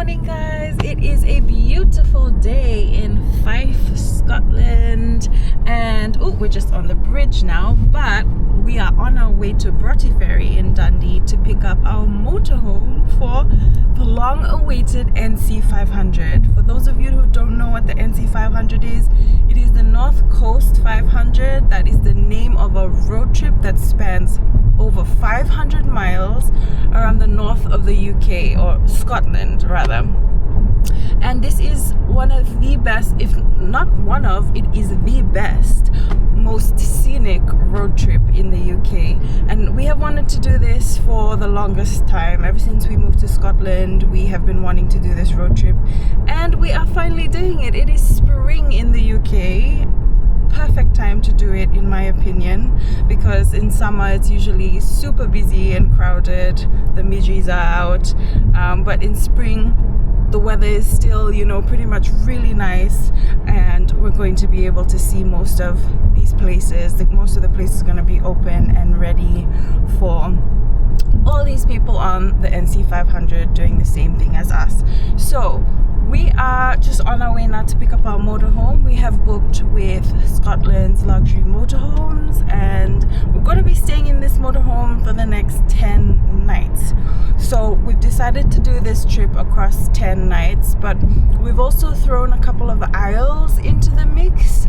morning, guys. It is a beautiful day in Fife, Scotland, and we're just on the bridge now, but we are on our way to Broughty Ferry in Dundee to pick up our motorhome for the long-awaited NC500. For those of you who don't know what the NC500 is, it is the North Coast 500. That is the name of a road trip that spans over 500 miles around the north of the UK, or Scotland rather. And this is one of the best, if not one of, it is the best, most scenic road trip in the UK. And we have wanted to do this for the longest time. Ever since we moved to Scotland, we have been wanting to do this road trip, and we are finally doing it. It is spring in the UK. Perfect time to do it, in my opinion, because in summer it's usually super busy and crowded, the midges are out, but in spring the weather is still, pretty much really nice, and we're going to be able to see most of these places. Most of the places are going to be open and ready for all these people on the NC500 doing the same thing as us. So we are just on our way now to pick up our motorhome. We have booked with Scotland's luxury motorhomes, and we're going to be staying in this motorhome for the next 10 nights. So we've decided to do this trip across 10 nights, but we've also thrown a couple of isles into the mix.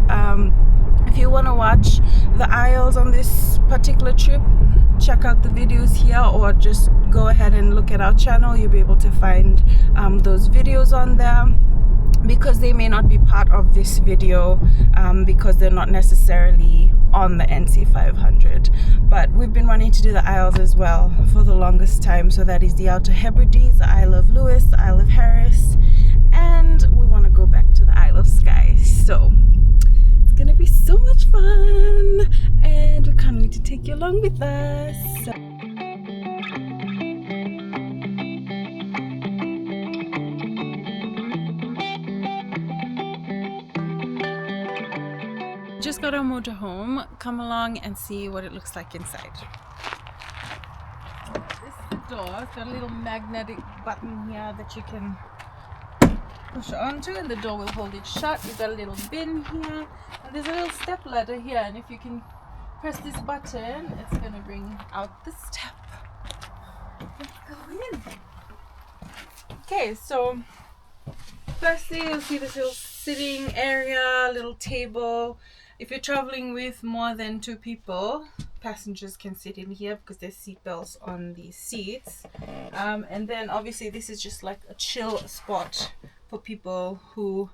If you want to watch the isles on this particular trip, check out the videos here, or just go ahead and look at our channel. You'll be able to find those videos on there, because they may not be part of this video because they're not necessarily on the NC500. But we've been wanting to do the Isles as well for the longest time. So that is the Outer Hebrides, the Isle of Lewis, the Isle of Harris, and we want to go back to the Isle of Skye. So it's gonna be so much fun, and we can't wait to take you along with us. Just got our motorhome. Come along and see what it looks like inside. This is the door. It's got a little magnetic button here that you can push it onto, and the door will hold it shut. You've got a little bin here, and there's a little step ladder here, and if you can press this button, it's going to bring out the step. Let's go in. Okay, so firstly you'll see this little sitting area, little table. If you're traveling with more than 2 people, passengers can sit in here because there's seat belts on these seats. And then obviously this is just like a chill spot for people who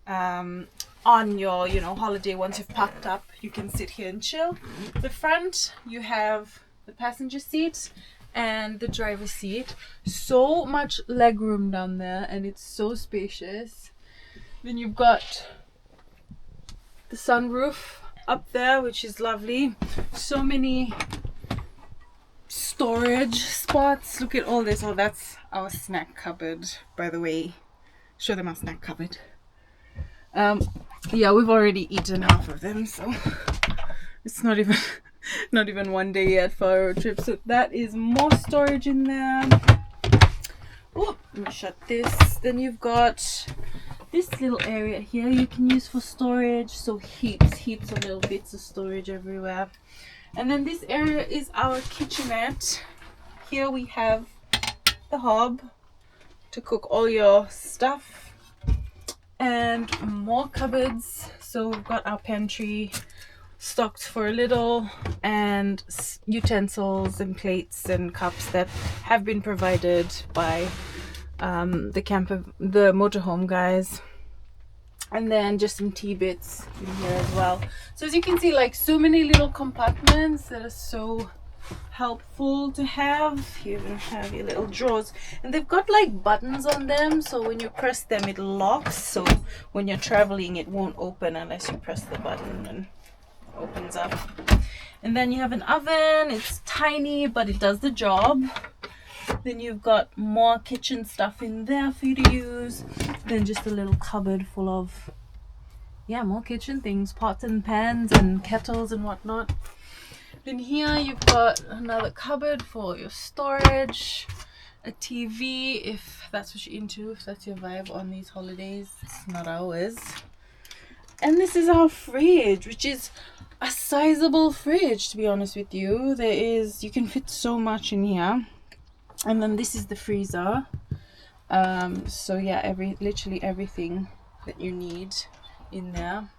on your holiday, once you've packed up, you can sit here and chill. The front, you have the passenger seat and the driver's seat. So much leg room down there, and it's so spacious. Then you've got the sunroof up there, which is lovely. So many storage spots. Look at all this. Oh, that's our snack cupboard, by the way. Show them our snack cupboard. Yeah, we've already eaten half of them, so it's not even one day yet for our road trip. So that is more storage in there. Oh, let me shut this. Then you've got this little area here you can use for storage. So heaps of little bits of storage everywhere. And then this area is our kitchenette. Here we have the hob to cook all your stuff, and more cupboards. So we've got our pantry stocked for a little, and utensils and plates and cups that have been provided by the motorhome guys. And then just some tea bits in here as well. So as you can see, like, so many little compartments that are so helpful to have. You even have your little drawers, and they've got like buttons on them, so when you press them it locks, so when you're traveling it won't open unless you press the button, and it opens up. And then you have an oven. It's tiny, but it does the job. Then you've got more kitchen stuff in there for you to use. Then just a little cupboard full of more kitchen things, pots and pans and kettles and whatnot. Then here you've got another cupboard for your storage, a TV if that's what you're into, if that's your vibe on these holidays. It's not ours. And this is our fridge, which is a sizable fridge, to be honest with you. You can fit so much in here. And then this is the freezer. So yeah, literally everything that you need in there.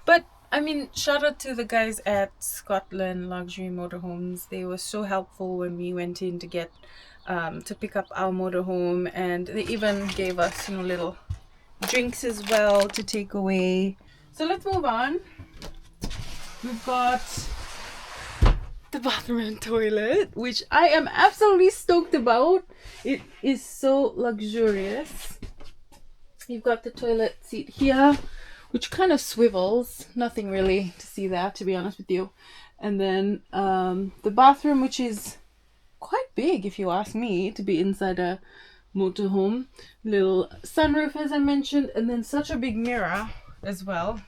But I mean, shout out to the guys at Scotland Luxury Motorhomes. They were so helpful when we went in to get to pick up our motorhome, and they even gave us, you know, little drinks as well to take away. So let's move on. We've got the bathroom and toilet, which I am absolutely stoked about. It is so luxurious. You've got the toilet seat here, which kind of swivels. Nothing really to see there, to be honest with you. And then the bathroom, which is quite big if you ask me to be inside a motorhome. Little sunroof, as I mentioned, and then such a big mirror as well.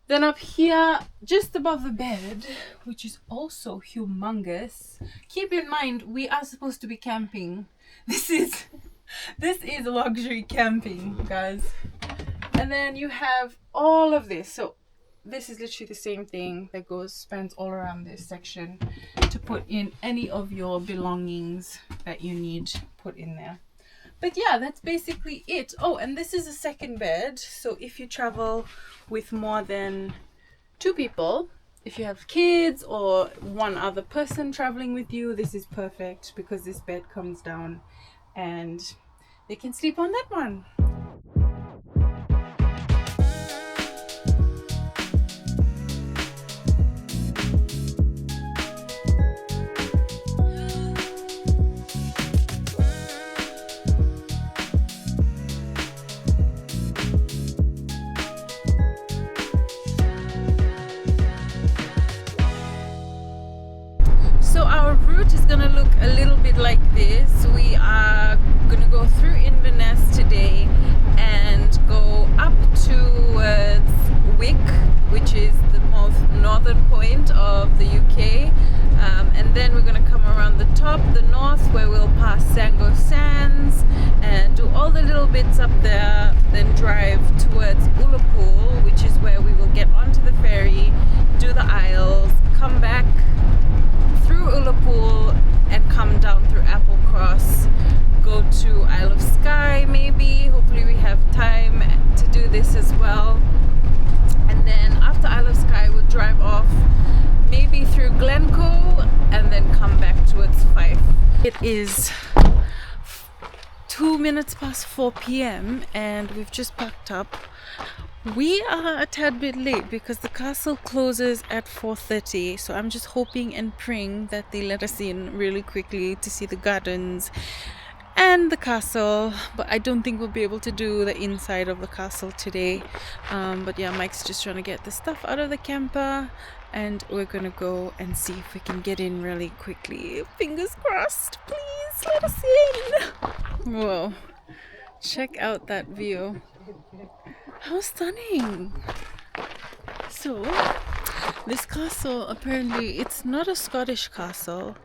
Then up here, just above the bed, which is also humongous. Keep in mind, we are supposed to be camping. This is luxury camping, guys. And then you have all of this. So this is literally the same thing that spans all around this section to put in any of your belongings that you need put in there. But yeah, that's basically it. Oh, and this is a second bed. So if you travel with more than 2 people, if you have kids or one other person traveling with you, this is perfect because this bed comes down and they can sleep on that one. Is gonna look a little bit like this. We are gonna go through Inverness today and go up towards Wick, which is the most northern point of the UK, and then we're gonna come around the top, the north, where we'll pass Sango Sands and do all the little bits up there, then drive towards Ullapool, which is where we will get onto the ferry, do the Isles, come back through Ullapool and come down through Applecross, go to Isle of Skye maybe. Hopefully we have time to do this as well. And then after Isle of Skye we'll drive off maybe through Glencoe and then come back towards Fife. It is 2 minutes past 4 p.m. and we've just packed up. We are a tad bit late because the castle closes at 4:30, so I'm just hoping and praying that they let us in really quickly to see the gardens and the castle, but I don't think we'll be able to do the inside of the castle today. But yeah, Mike's just trying to get the stuff out of the camper and we're gonna go and see if we can get in really quickly. Fingers crossed, please let us in. Whoa, check out that view. How stunning! So, this castle, apparently, it's not a Scottish castle.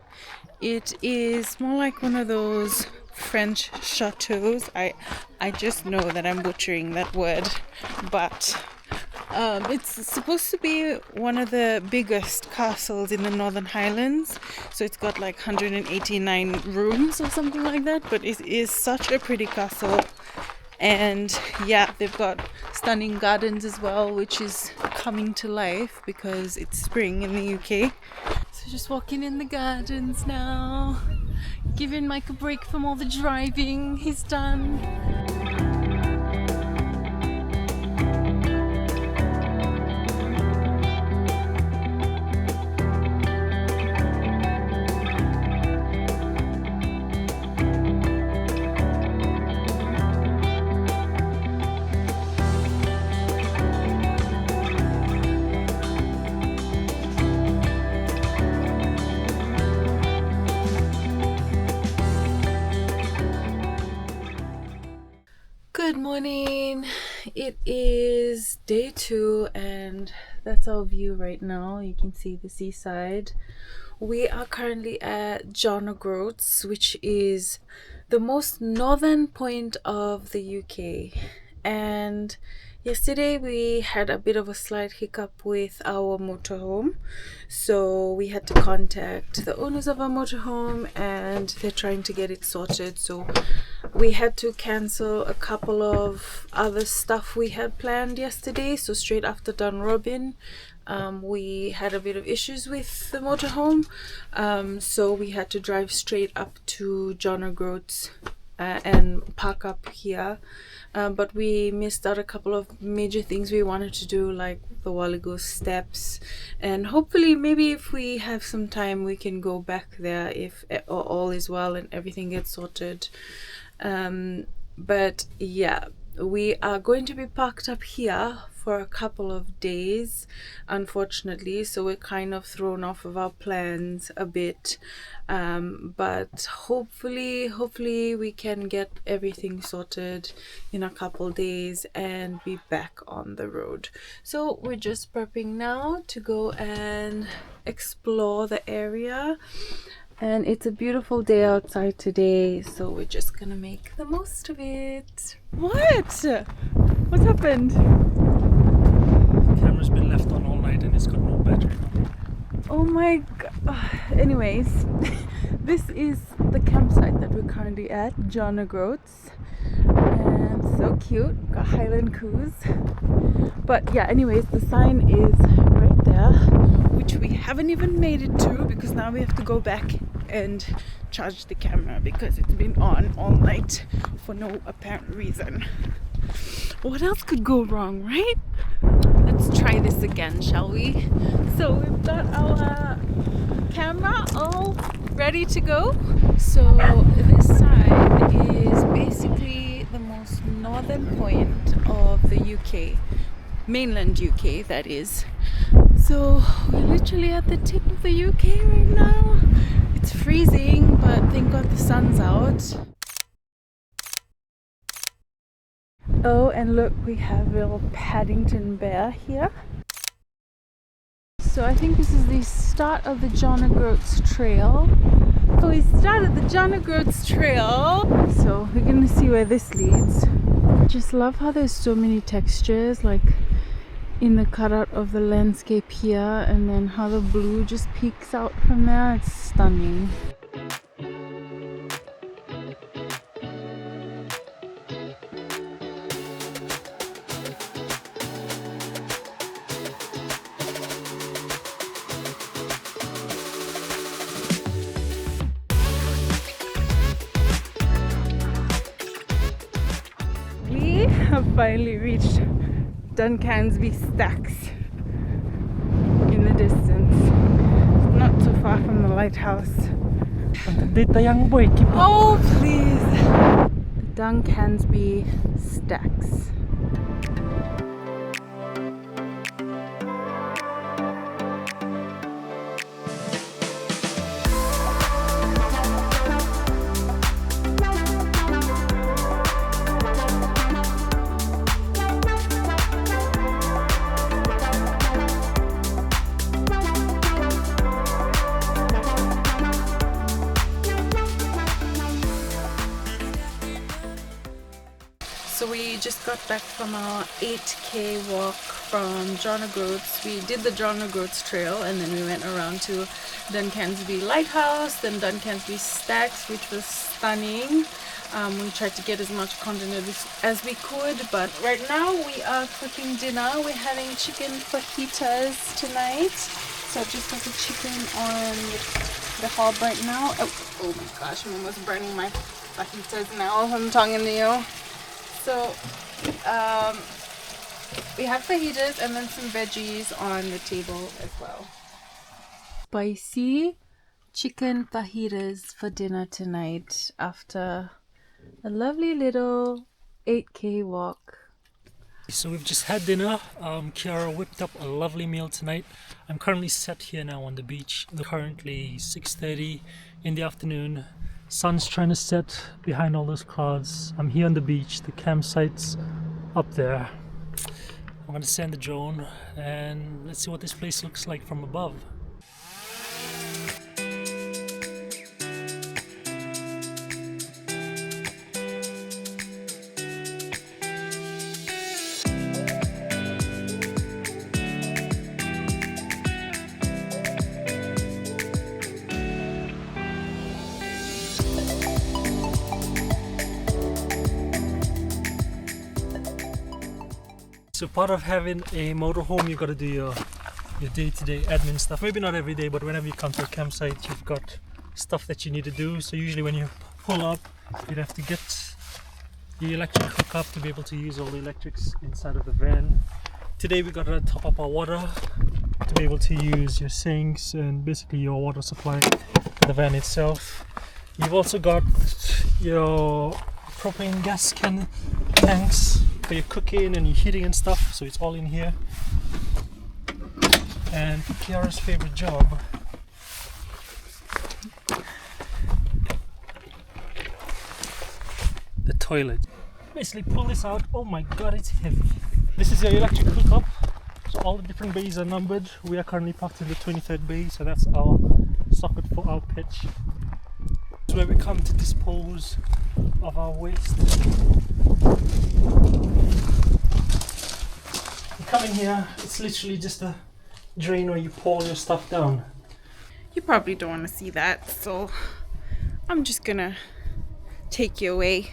It is more like one of those French chateaus. I just know that I'm butchering that word, but it's supposed to be one of the biggest castles in the Northern Highlands. So it's got like 189 rooms or something like that, but it is such a pretty castle. And yeah, they've got stunning gardens as well, which is coming to life because it's spring in the UK. So just walking in the gardens now, giving Mike a break from all the driving he's done. Good morning. It is day 2 and that's our view right now. You can see the seaside. We are currently at John O'Groats, which is the most northern point of the UK. And yesterday we had a bit of a slight hiccup with our motorhome. So we had to contact the owners of our motorhome and they're trying to get it sorted. So we had to cancel a couple of other stuff we had planned yesterday. So straight after Dunrobin, we had a bit of issues with the motorhome, so we had to drive straight up to John O'Groats and park up here, but we missed out a couple of major things we wanted to do, like the Wallago steps, and hopefully maybe if we have some time we can go back there if all is well and everything gets sorted. But yeah, we are going to be parked up here for a couple of days, unfortunately, so we're kind of thrown off of our plans a bit, but hopefully we can get everything sorted in a couple days and be back on the road. So we're just prepping now to go and explore the area. And it's a beautiful day outside today, so we're just gonna make the most of it. What? What's happened? Camera's been left on all night and it's got no battery now. Oh my god. Anyways, this is the campsite that we're currently at, John O'Groats. And so cute, got Highland Coos. But yeah, anyways, the sign is right there, which we haven't even made it to because now we have to go back and charge the camera because it's been on all night for no apparent reason. What else could go wrong, right? Let's try this again, shall we? So we've got our camera all ready to go. So this side is basically the most northern point of the UK, mainland UK that is. So we're literally at the tip of the UK right now. It's freezing, but thank God the sun's out. Oh, and look, we have little Paddington Bear here. So I think this is the start of the John O'Groats Trail. So we started the John O'Groats Trail. So we're gonna see where this leads. Just love how there's so many textures, like in the cutout of the landscape here, and then how the blue just peeks out from there. It's stunning. We have finally reached Duncansby Stacks in the distance, not too far from the lighthouse. Oh please! The Duncansby Stacks. So we just got back from our 8k walk from John O'Groats. We did the John O'Groats Trail and then we went around to Duncansby Lighthouse, then Duncansby Stacks, which was stunning. We tried to get as much content as we could, but right now we are cooking dinner. We're having chicken fajitas tonight. So I've just got the chicken on the hob right now. Oh my gosh, I'm almost burning my fajitas now. I'm talking to you. So we have fajitas and then some veggies on the table as well. Spicy chicken fajitas for dinner tonight after a lovely little 8k walk. So we've just had dinner. Kiara whipped up a lovely meal tonight. I'm currently sat here now on the beach. Currently 6:30 in the afternoon. Sun's trying to set behind all those clouds. I'm here on the beach. The campsite's up there. I'm gonna send the drone and let's see what this place looks like from above. So part of having a motorhome, you got to do your day-to-day admin stuff. Maybe not every day, but whenever you come to a campsite, you've got stuff that you need to do. So usually when you pull up, you'd have to get the electric hookup to be able to use all the electrics inside of the van. Today we got to top up our water to be able to use your sinks and basically your water supply for the van itself. You've also got your propane gas tanks for your cooking and your heating and stuff, so it's all in here. And Kiara's favorite job, the toilet. Basically pull this out. Oh my god, it's heavy. This is your electric hookup. So all the different bays are numbered. We are currently parked in the 23rd bay, so that's our socket for our pitch. It's where we come to dispose of our waste. You come in here, it's literally just a drain where you pour your stuff down. You probably don't want to see that, so I'm just gonna take you away.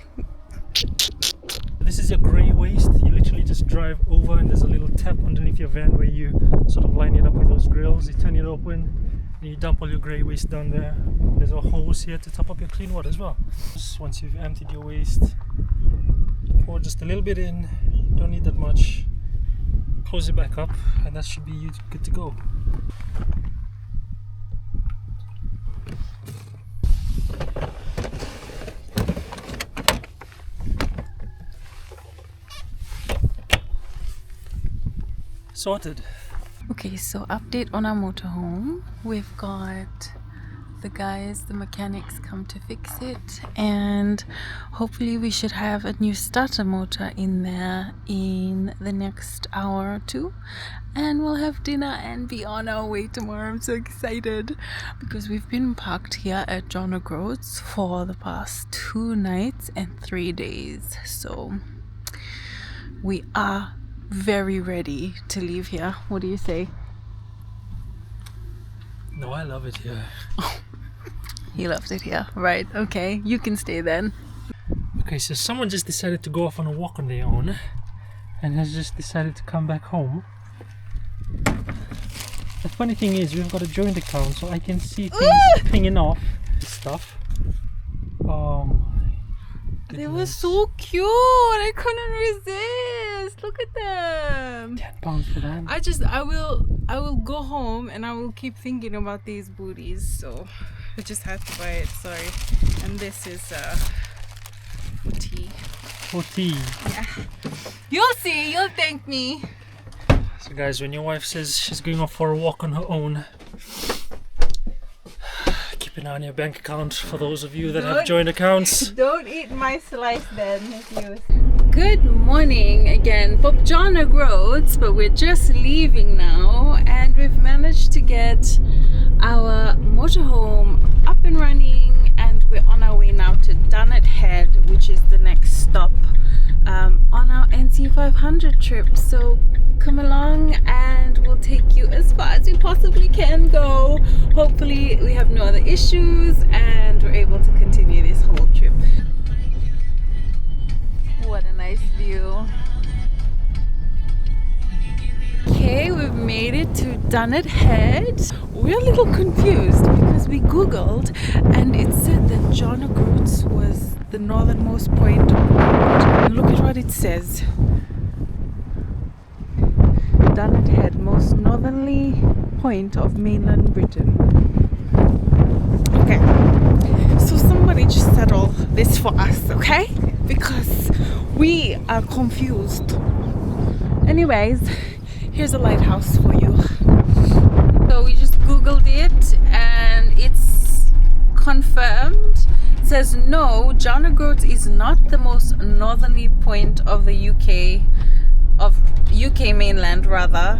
This is your grey waste. You literally just drive over and there's a little tap underneath your van where you sort of line it up with those grills. You turn it open and you dump all your grey waste down there. There's a hose here to top up your clean water as well. Just once you've emptied your waste, pour just a little bit in. Don't need that much. Close it back up and that should be you good to go. Sorted. Okay, so update on our motorhome. We've got the mechanics come to fix it, and hopefully we should have a new starter motor in there in the next hour or two, and we'll have dinner and be on our way tomorrow. I'm so excited because we've been parked here at John O'Groats for the past 2 nights and 3 days, so we are very ready to leave here. What do you say? No, I love it here. He loved it here. Right, okay, you can stay then. Okay, so someone just decided to go off on a walk on their own and has just decided to come back home. The funny thing is we've got a joint account, so I can see things pinging off stuff. They were so cute. I couldn't resist. Look at them. £10 for that. I will go home and I will keep thinking about these booties. So I just had to buy it. Sorry. And this is for tea. For tea. Yeah. You'll see. You'll thank me. So guys, when your wife says she's going off for a walk on her own, keep an eye on your bank account for those of you that have joint accounts. Don't eat my slice then. Good morning again from John O'Groats, but we're just leaving now and we've managed to get our motorhome up and running, and we're on our way now to Durness Head, which is the next stop on our NC500 trip. So come along and we'll take you as far as we possibly can go. Hopefully we have no other issues and we're able to continue this whole trip. What a nice view. Okay, we've made it to Durness Head. We're a little confused because we googled and it said that John O'Groats was the northernmost point of the world. And look at what it says. Durness Head, most northerly point of mainland Britain. Okay, so somebody just settle this for us, okay? Because we are confused. Anyways, here's a lighthouse for you. So we just googled it and it's confirmed. It says no, John O'Groats is not the most northerly point of the UK mainland rather.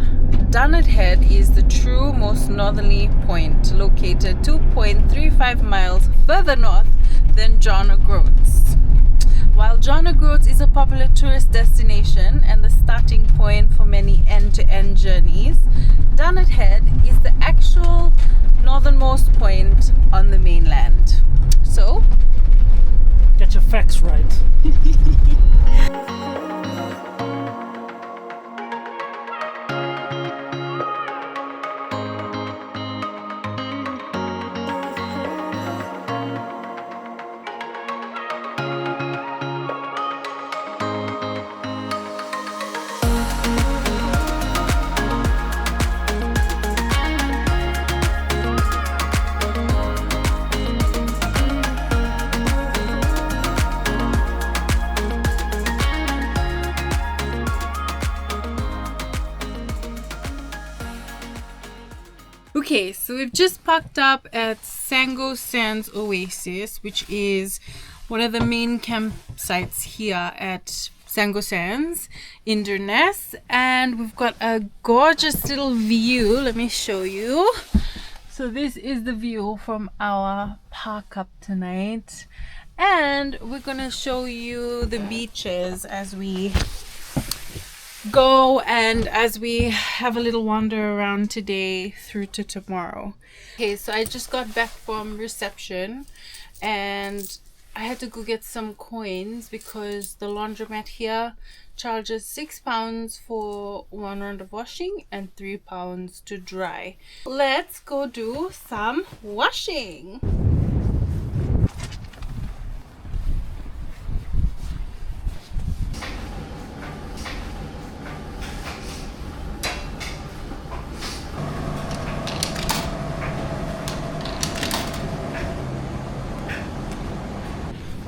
Durness Head is the true most northerly point, located 2.35 miles further north than John O'Groats. While John O'Groats is a popular tourist destination and the starting point for many end-to-end journeys, Durness Head is the actual northernmost point on the mainland. So, get your facts right. Okay, so we've just parked up at Sango Sands Oasis, which is one of the main campsites here at Sango Sands in Durness, and we've got a gorgeous little view. Let me show you. So this is the view from our park up tonight, and we're gonna show you the beaches as we go and as we have a little wander around today through to tomorrow. Okay, so I just got back from reception and I had to go get some coins because the laundromat here charges £6 for 1 round of washing and £3 to dry. Let's go do some washing.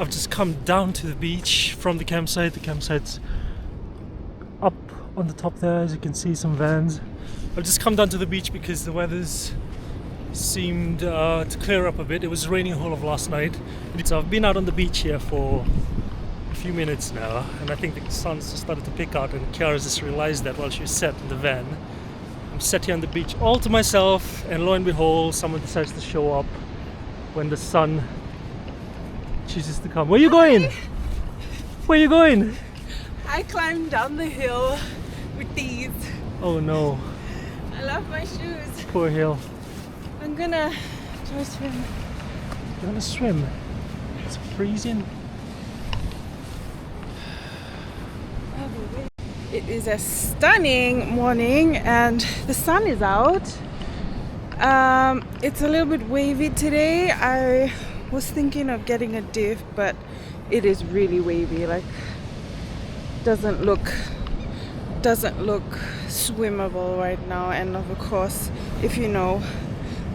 I've just come down to the beach from the campsite. The campsite's up on the top there, as you can see, some vans. I've just come down to the beach because the weather's seemed to clear up a bit. It was raining the whole of last night. So I've been out on the beach here for a few minutes now, and I think the sun's just started to pick out, and Kiara's just realized that while she was sat in the van. I'm sat here on the beach all to myself, and lo and behold, someone decides to show up when the sun chooses to come. Where are you going? Where are you going? I climbed down the hill with these. Oh no. I love my shoes. Poor hill. I'm gonna try to swim. You wanna swim? It's freezing. It is a stunning morning and the sun is out. It's a little bit wavy today. I was thinking of getting a diff, but it is really wavy. Like, doesn't look swimmable right now. And of course, if you know,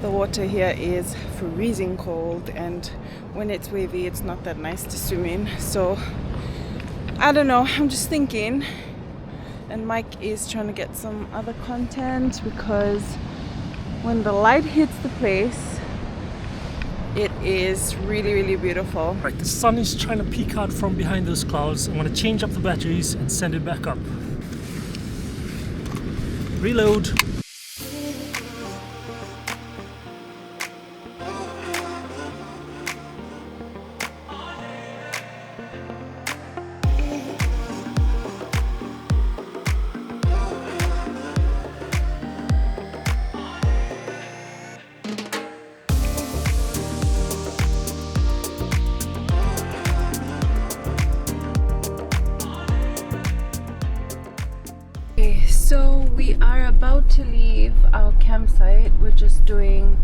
the water here is freezing cold, and when it's wavy it's not that nice to swim in. So I don't know, I'm just thinking. And Mike is trying to get some other content because when the light hits the place, it is really, really beautiful. Right, the sun is trying to peek out from behind those clouds. I'm going to change up the batteries and send it back up. Reload. So we are about to leave our campsite. We're just doing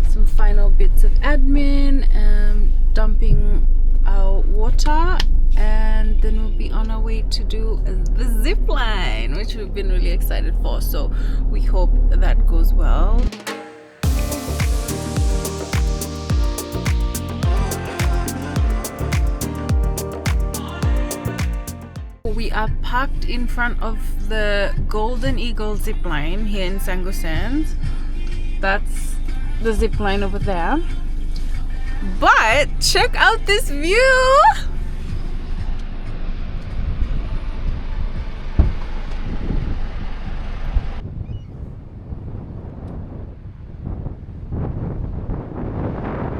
some final bits of admin and dumping our water, and then we'll be on our way to do the zip line, which we've been really excited for. So we hope that goes well. We are parked in front of the Golden Eagle zipline here in Sango Sands. That's the zipline over there. But check out this view!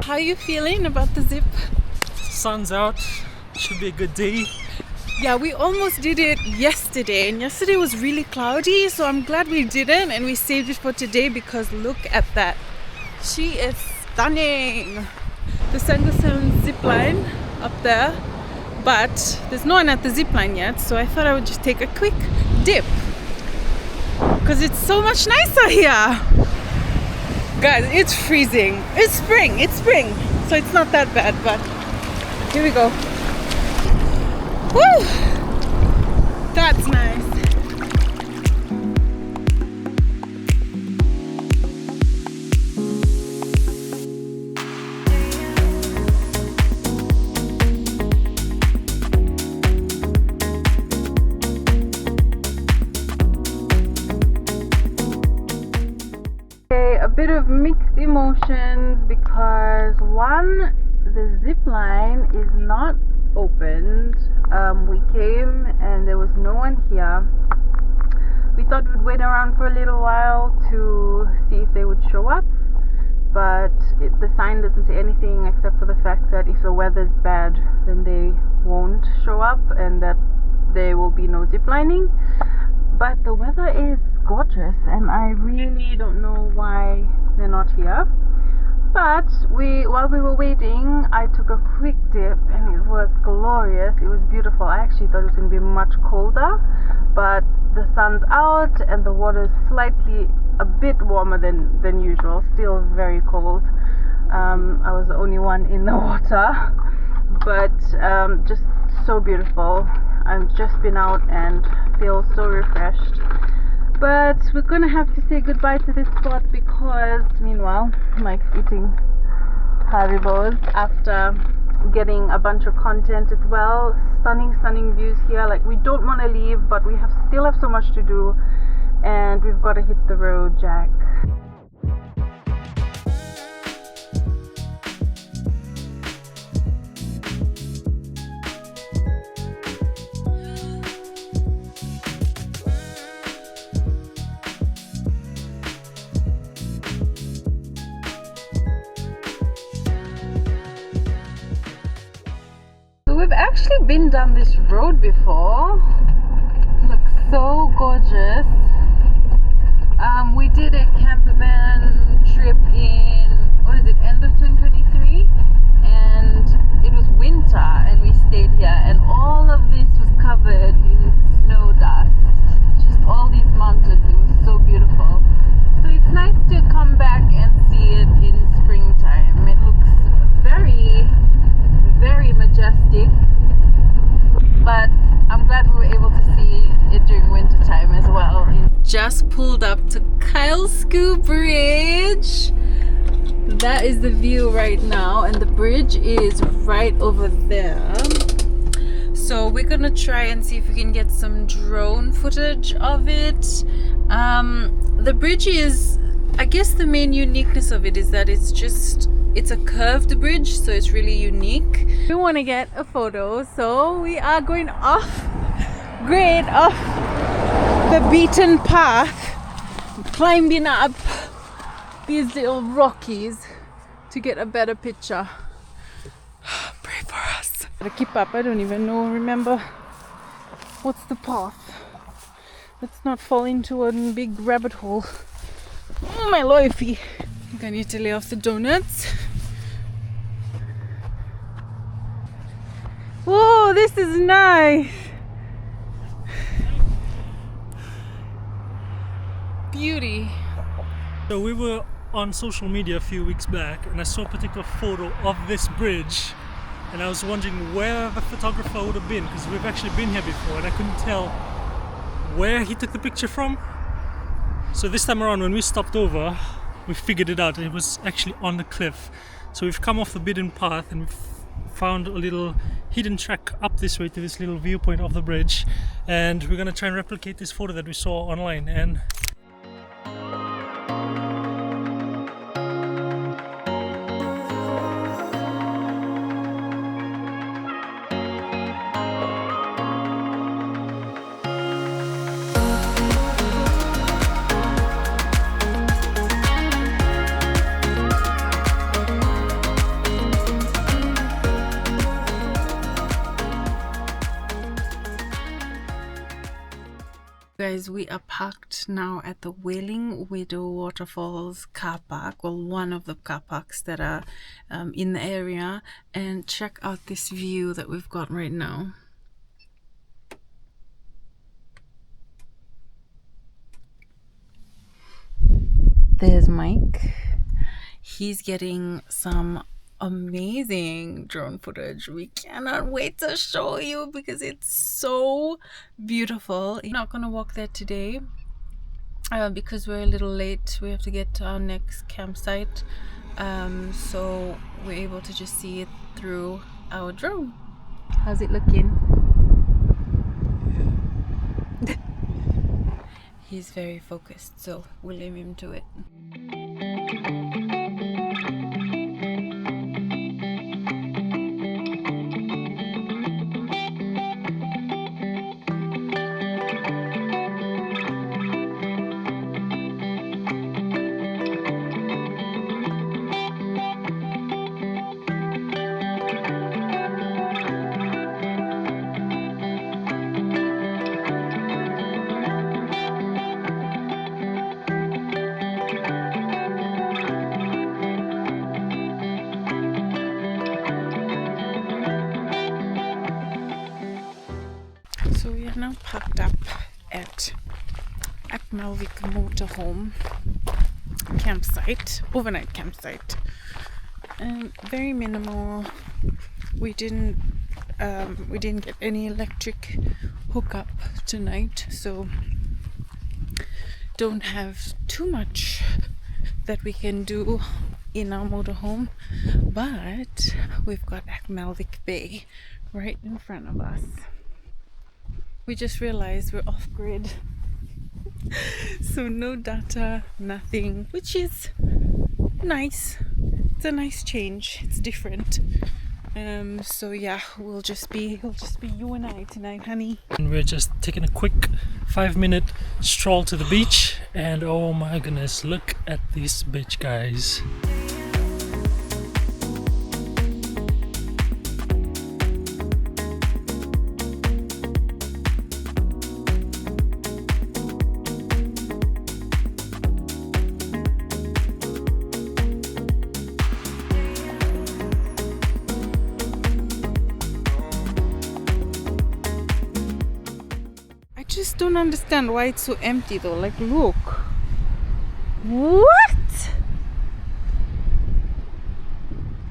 How are you feeling about the zip? Sun's out. Should be a good day. Yeah, we almost did it yesterday, and yesterday was really cloudy, so I'm glad we didn't and we saved it for today because look at that. She is stunning. The Sango Sands zipline up there, but there's no one at the zipline yet, so I thought I would just take a quick dip because it's so much nicer here. Guys, it's freezing. It's spring, so it's not that bad, but here we go. Woo! That's nice. bit of mixed emotions because one, the zip line is not opened. We came and there was no one here. We thought we'd wait around for a little while to see if they would show up, but the sign doesn't say anything except for the fact that if the weather's bad then they won't show up and that there will be no zip lining. But the weather is gorgeous and I really don't know why they're not here. But while we were waiting, I took a quick dip and it was glorious. It was beautiful. I actually thought it was going to be much colder, but the sun's out and the water's slightly a bit warmer than usual. Still very cold. I was the only one in the water, but just so beautiful. I've just been out and feel so refreshed. But we're gonna have to say goodbye to this spot because meanwhile Mike's eating Haribos after getting a bunch of content as well. Stunning views here. Like, we don't want to leave, but we still have so much to do and we've got to hit the road, Jack. We've actually been down this road before. It looks so gorgeous. We did a campervan trip in, what is it, end of 2023, and it was winter and we stayed here and all of this was covered in snow dust. Just all these mountains, it was so beautiful. So it's nice to come back and see it in springtime. It looks very majestic, but I'm glad we were able to see it during winter time as well. Just pulled up to Kylesku Bridge. That is the view right now and the bridge is right over there. So we're gonna try and see if we can get some drone footage of it. The bridge is, I guess the main uniqueness of it is that it's a curved bridge, so it's really unique. We want to get a photo, so we are going off grid, off the beaten path, climbing up these little rockies to get a better picture. Pray for us. Gotta keep up. I don't even remember what's the path. Let's not fall into a big rabbit hole. Oh, my loyalty. I think I need to lay off the donuts. Whoa, this is nice. Beauty. So we were on social media a few weeks back and I saw a particular photo of this bridge and I was wondering where the photographer would have been, because we've actually been here before and I couldn't tell where he took the picture from. So this time around when we stopped over, we figured it out. It was actually on the cliff. So we've come off the beaten path and we've found a little hidden track up this way to this little viewpoint of the bridge, and we're gonna try and replicate this photo that we saw online. And guys, we are parked now at the Wailing Widow Waterfalls car park, well, one of the car parks that are in the area, and check out this view that we've got right now. There's Mike. He's getting some amazing drone footage. We cannot wait to show you because it's so beautiful. I'm not gonna walk there today because we're a little late. We have to get to our next campsite, so we're able to just see it through our drone. How's it looking? He's very focused, so we'll leave him to it. So we are now parked up at Achmelvich motorhome campsite, overnight campsite. Very minimal. We didn't get any electric hookup tonight, so don't have too much that we can do in our motorhome, but we've got Achmelvich Bay right in front of us. We just realized we're off grid. So no data, nothing, which is nice. It's a nice change. It's different. So yeah, it'll just be you and I tonight, honey. And we're just taking a quick 5-minute stroll to the beach, and oh my goodness, look at this beach, guys. Just don't understand why it's so empty though. Like, look, what?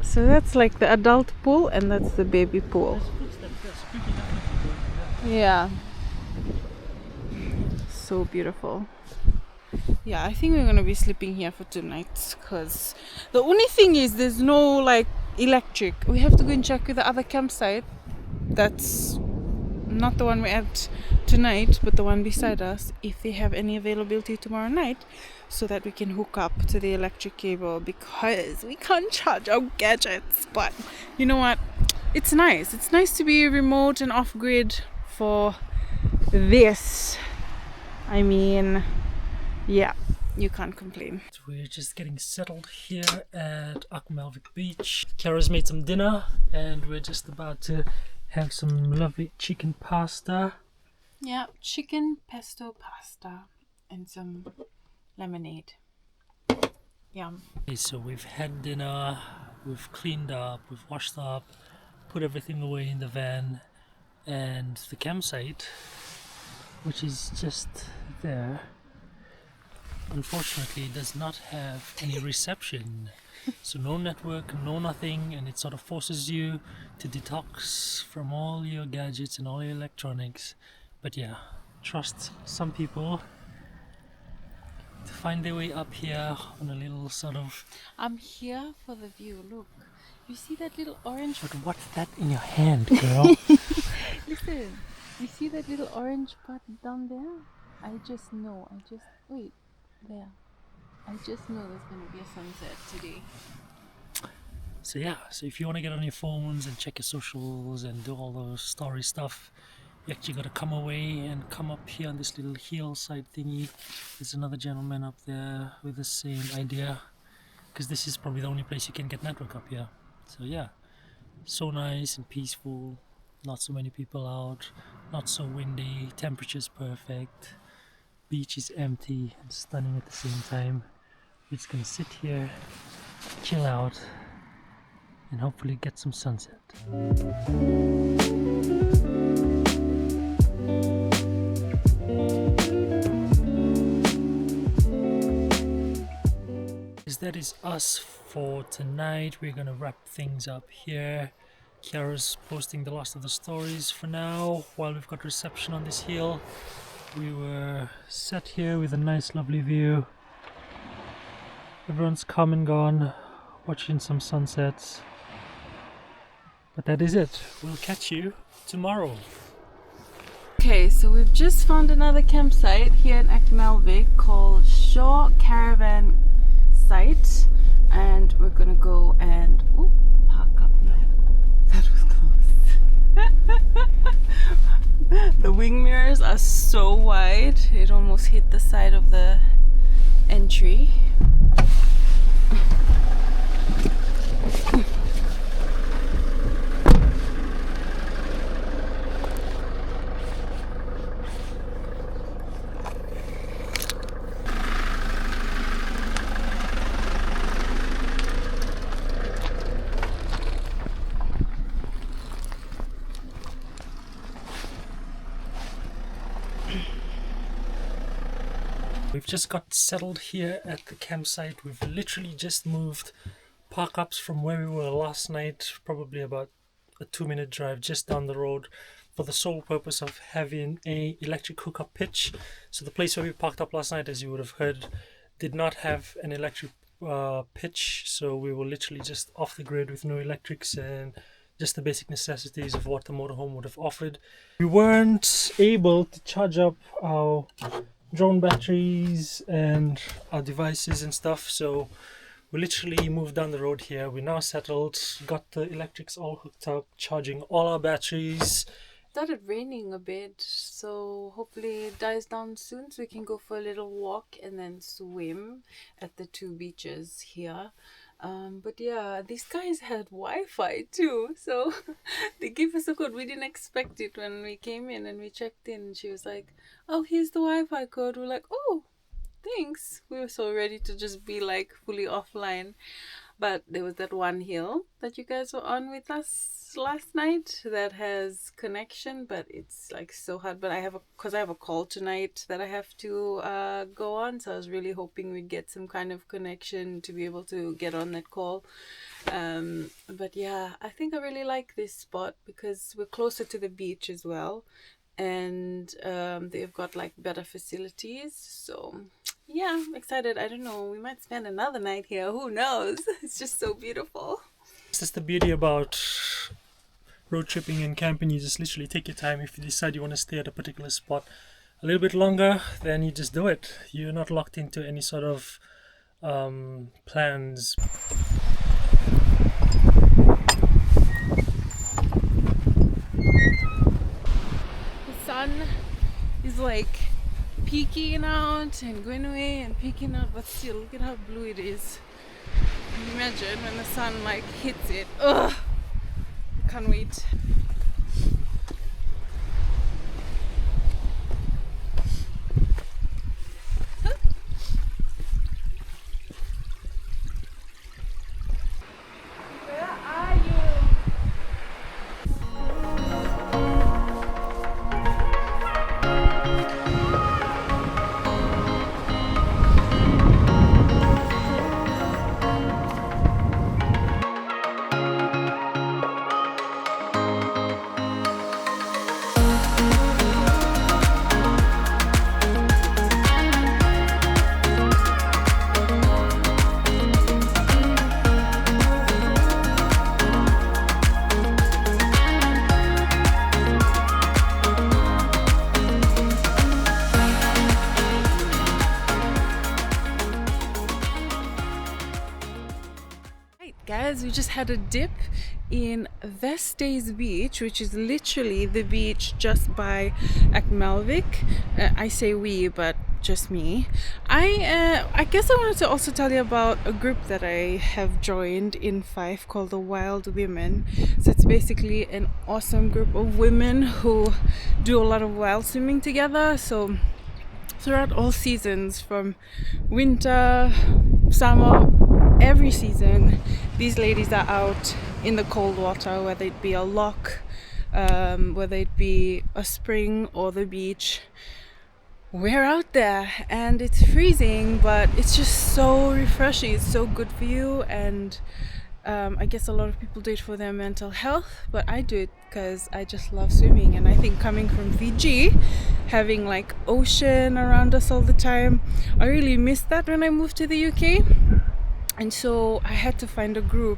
So that's like the adult pool and that's the baby pool. Yeah, so beautiful. Yeah, I think we're gonna be sleeping here for 2 nights, because the only thing is there's no like electric. We have to go and check with the other campsite. That's not the one we're at tonight, but the one beside us, if they have any availability tomorrow night, so that we can hook up to the electric cable, because we can't charge our gadgets. But you know what, it's nice to be remote and off grid for this. I mean, yeah, you can't complain. We're just getting settled here at Achmelvich Beach. Kara's made some dinner and we're just about to have some lovely chicken pasta. Yeah, chicken pesto pasta and some lemonade. Yum. Okay, so we've had dinner, we've cleaned up, we've washed up, put everything away in the van, and the campsite, which is just there, unfortunately does not have any reception. So no network, no nothing, and it sort of forces you to detox from all your gadgets and all your electronics. But yeah, trust some people to find their way up here on a little sort of... I'm here for the view. Look, you see that little orange... But what's that in your hand, girl? Listen, you see that little orange part down there? I just know, wait, there. I just know there's going to be a sunset today. So yeah, so if you want to get on your phones and check your socials and do all those story stuff, you actually got to come away and come up here on this little hillside thingy. There's another gentleman up there with the same idea, because this is probably the only place you can get network up here. So yeah, so nice and peaceful, not so many people out, not so windy, temperature's perfect, beach is empty and stunning at the same time. We're just gonna sit here, chill out, and hopefully get some sunset. That is us for tonight. We're gonna wrap things up here. Kiara's posting the last of the stories for now while we've got reception on this hill. We were sat here with a nice lovely view. Everyone's come and gone, watching some sunsets. But that is it. We'll catch you tomorrow. Okay, so we've just found another campsite here in Achmelvich called Shore Caravan Site, and we're gonna go and park up now. That was close. The wing mirrors are so wide, it almost hit the side of the entry. We've just got settled here at the campsite. We've literally just moved park ups from where we were last night, probably about a 2-minute drive just down the road, for the sole purpose of having a electric hookup pitch. So the place where we parked up last night, as you would have heard, did not have an electric pitch, so we were literally just off the grid with no electrics and just the basic necessities of what the motorhome would have offered. We weren't able to charge up our drone batteries and our devices and stuff, so we literally moved down the road here. We're now settled, got the electrics all hooked up, charging all our batteries. Started raining a bit, so hopefully it dies down soon so we can go for a little walk and then swim at the 2 beaches here. But yeah, these guys had Wi-Fi too, so they gave us a code. We didn't expect it when we came in and we checked in, and she was like, oh, here's the Wi-Fi code. We're like, oh, thanks. We were so ready to just be like fully offline. But there was that one hill that you guys were on with us last night that has connection, but it's like so hard. But I have a call tonight that I have to go on, so I was really hoping we'd get some kind of connection to be able to get on that call. But yeah, I think I really like this spot because we're closer to the beach as well, and they've got like better facilities. So yeah, I'm excited. I don't know, we might spend another night here, who knows. It's just so beautiful. This is the beauty about road tripping and camping. You just literally take your time. If you decide you want to stay at a particular spot a little bit longer, then you just do it. You're not locked into any sort of plans. The sun is like peeking out and going away and peeking out, but still, look at how blue it is. Can you imagine when the sun like hits it? Ugh! I can't wait. Guys, we just had a dip in Vestey's beach, which is literally the beach just by Achmelvich. I say we, but just me. I guess I wanted to also tell you about a group that I have joined in Fife called the Wild Women. So it's basically an awesome group of women who do a lot of wild swimming together. So throughout all seasons, from winter, summer, every season, these ladies are out in the cold water, whether it be a loch, whether it be a spring or the beach. We're out there and it's freezing, but it's just so refreshing. It's so good for you, and I guess a lot of people do it for their mental health, but I do it because I just love swimming. And I think coming from Fiji, having like ocean around us all the time, I really missed that when I moved to the UK. And so I had to find a group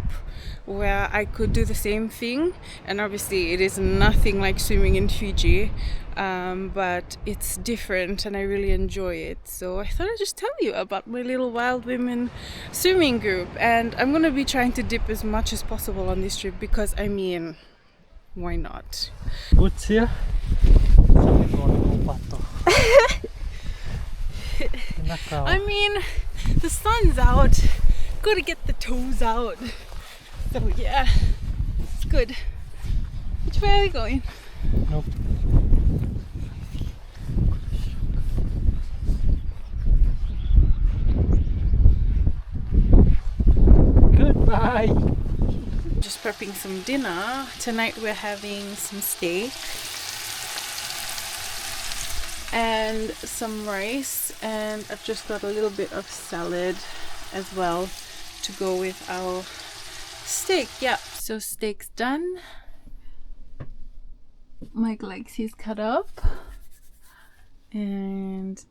where I could do the same thing. And obviously it is nothing like swimming in Fiji, but it's different and I really enjoy it. So I thought I'd just tell you about my little Wild Women swimming group. And I'm going to be trying to dip as much as possible on this trip because, I mean, why not? What's here? I mean, the sun's out. Gotta get the toes out. So yeah, it's good. Which way are we going? Nope. Goodbye. Just prepping some dinner. Tonight we're having some steak. and some rice, and I've just got a little bit of salad as well to go with our steak. Yeah, so steak's done. Mike likes his cut up, and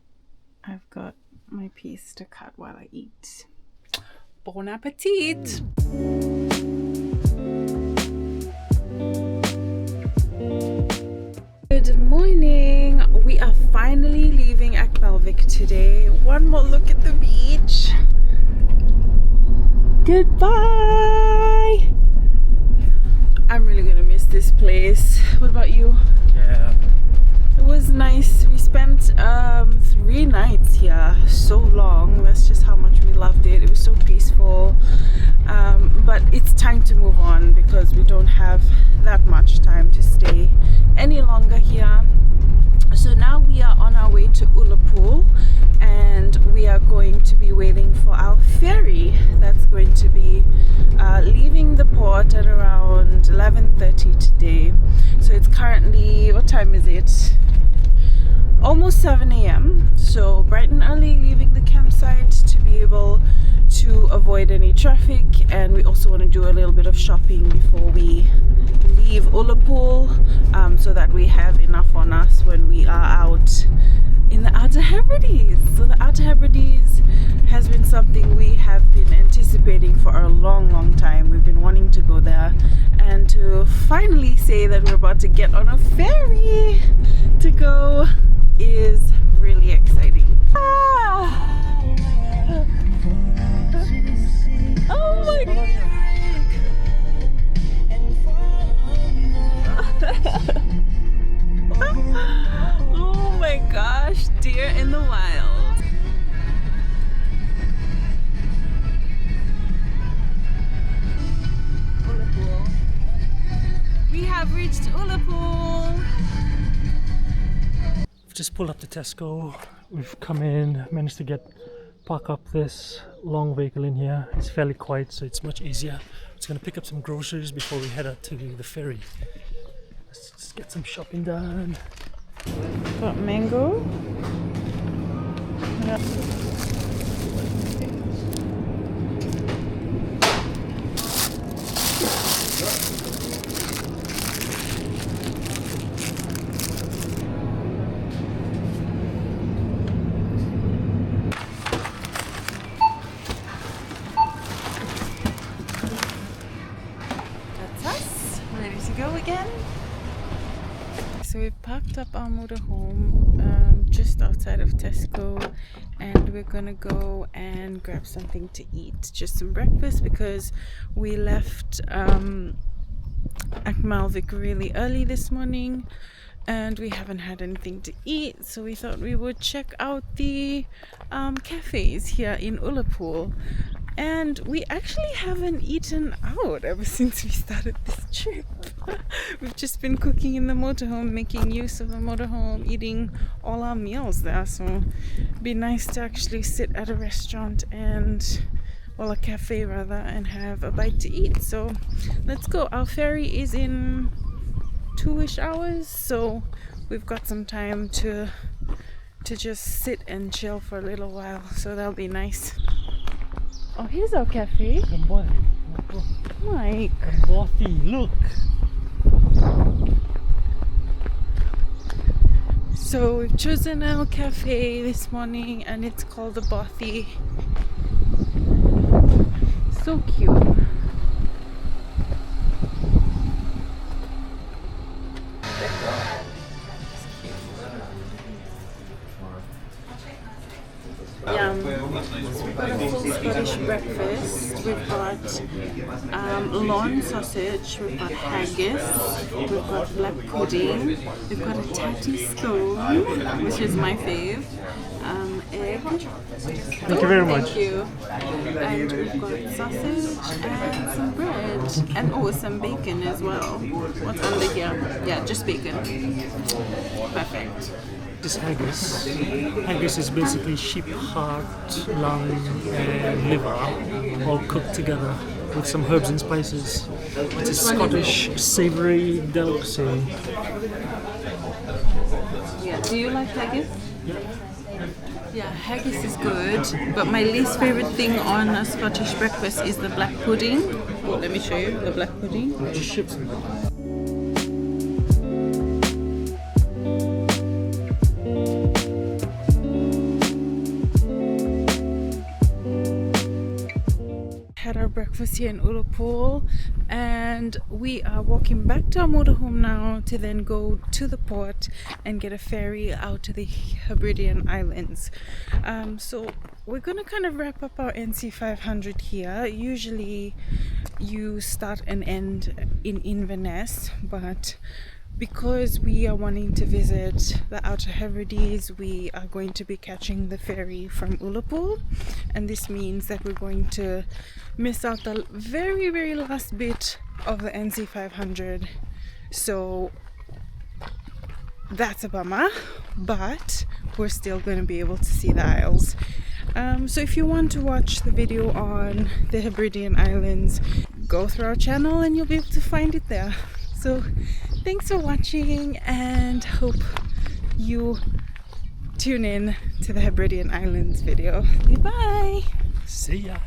I've got my piece to cut while I eat. Bon appetit! Good morning! We are finally leaving Achmelvich today. One more look at the beach. Goodbye! I'm really gonna miss this place. What about you? Yeah. It was nice. We spent 3 nights here. So long. That's just how much we loved it. It was so peaceful. But it's time to move on because we don't have that much time to stay any longer here. So now we are on our way to Ullapool, and we are going to be waiting for our ferry that's going to be leaving the port at around 11:30 today. So it's currently, what time is it? Almost 7 a.m. So bright and early, leaving the campsite to be able to avoid any traffic, and we also want to do a little bit of shopping before we leave Ullapool, so that we have enough on us when we are out in the Outer Hebrides. So the Outer Hebrides has been something we have been anticipating for a long time. We've been wanting to go there, and to finally say that we're about to get on a ferry to go is really exciting. Ah! Oh my god! Oh my gosh, deer in the wild. Ullapool. We have reached Ullapool. We've just pulled up to Tesco. We've come in, managed to park up this long vehicle in here. It's fairly quiet, so it's much easier. Just gonna pick up some groceries before we head out to the ferry. Let's just get some shopping done. Got mango. Yeah. So we've parked up our motorhome just outside of Tesco, and we're gonna go and grab something to eat, just some breakfast, because we left Achmelvich really early this morning and we haven't had anything to eat, so we thought we would check out the cafes here in Ullapool. And we actually haven't eaten out ever since we started this trip. We've just been cooking in the motorhome, making use of the motorhome, eating all our meals there. So it'd be nice to actually sit at a restaurant a cafe rather, and have a bite to eat. So let's go. Our ferry is in 2-ish hours, so we've got some time to just sit and chill for a little while. So that'll be nice. Oh, here's our cafe. Mike. Look. So we've chosen our cafe this morning, and it's called the Bothy. So cute. Yum. So we've got a full Scottish breakfast. We've got lawn sausage, we've got haggis, we've got black pudding, we've got a tatty scone, which is my fave, egg. Thank you very much. Thank you. And we've got sausage and some bread, and some bacon as well. What's under here? Yeah, just bacon. Perfect. This haggis. Haggis is basically sheep heart, lung, and liver, all cooked together with some herbs and spices. It's a Scottish savoury delicacy. Yeah. Do you like haggis? Yeah, haggis is good, but my least favorite thing on a Scottish breakfast is the black pudding. Oh, let me show you the black pudding. Just ships in there. Had our breakfast here in Ullapool, and we are walking back to our motorhome now to then go to the port and get a ferry out to the Hebridean Islands. So we're gonna kind of wrap up our NC500 here. Usually you start and end in Inverness, but because we are wanting to visit the Outer Hebrides, we are going to be catching the ferry from Ullapool, and this means that we're going to miss out the very, very last bit of the NC500. So that's a bummer, but we're still going to be able to see the Isles. So if you want to watch the video on the Hebridean Islands, go through our channel and you'll be able to find it there. So thanks for watching, and hope you tune in to the Hebridean Islands video. Goodbye. See ya.